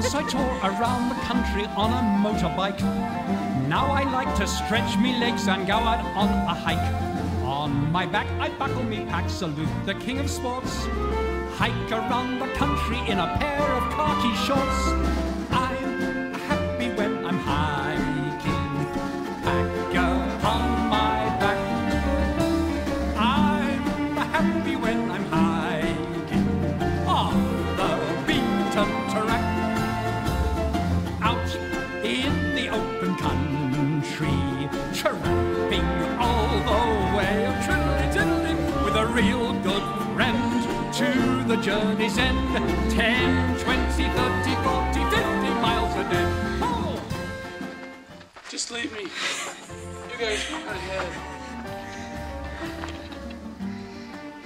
Once I tore around the country on a motorbike. Now I like to stretch me legs and go out on a hike. On my back I buckle me pack, salute the king of sports. Hike around the country in a pair of khaki shorts. I'm happy when I'm hiking, back upon my back. I'm happy when I'm hiking on the beaten track. Out in the open country, tramping all the way, tiddly-tiddly, with a real good friend to the journey's end. 10, 20, 30, 40, 50 miles a day. Oh! Just leave me. You guys go ahead.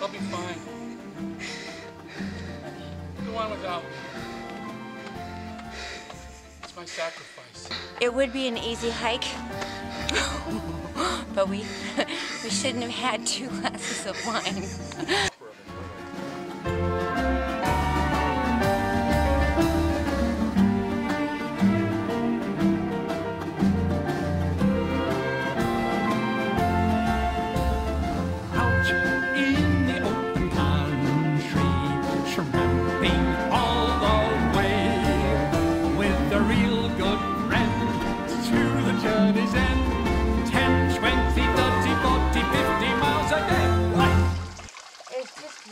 I'll be fine. Go on without me. It's my sacrifice. It would be an easy hike, but we shouldn't have had 2 glasses of wine.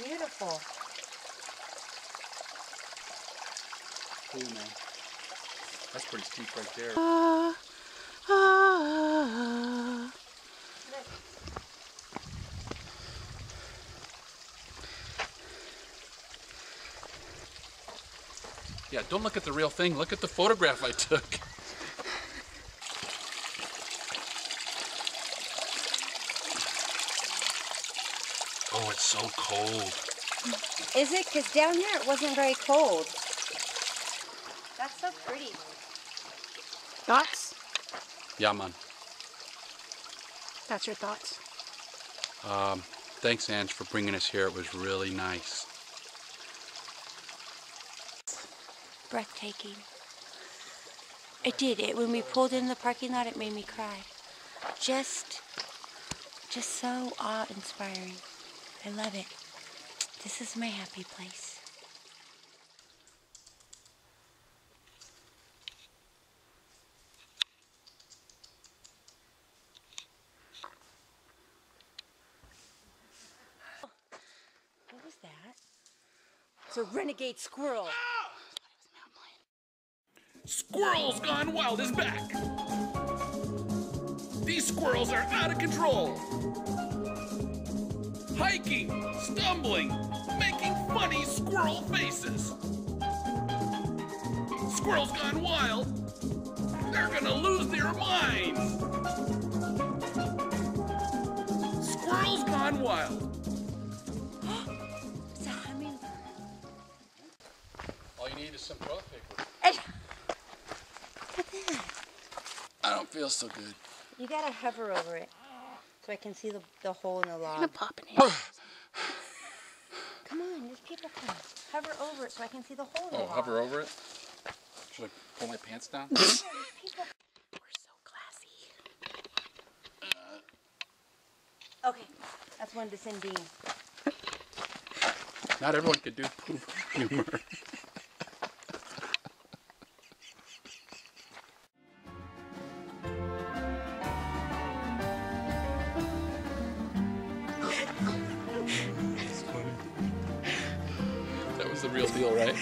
Beautiful. Cool, man. That's pretty steep right there. Yeah, don't look at the real thing. Look at the photograph I took. Oh, it's so cold. Is it? Because down here it wasn't very cold. That's so pretty. Thoughts? Yeah, man. That's your thoughts? Thanks, Ange, for bringing us here. It was really nice. Breathtaking. It did. When we pulled in the parking lot, it made me cry. Just so awe-inspiring. I love it. This is my happy place. What was that? It's a renegade squirrel. Squirrels Gone Wild is back! These squirrels are out of control! Hiking, stumbling, making funny squirrel faces! Squirrels Gone Wild, they're gonna lose their minds! Squirrels Gone Wild! It's a hummingbird. All you need is some toilet paper. Look at that. I don't feel so good. You gotta hover over it so I can see the hole in the log. I'm gonna pop in here. Come on, there's people coming. Hover over it so I can see the hole in the log. Oh, hover over it? Should I pull my pants down? There's people. We're so classy. Okay, that's one to send Dean. Not everyone could do poop humor. That was the real deal, right?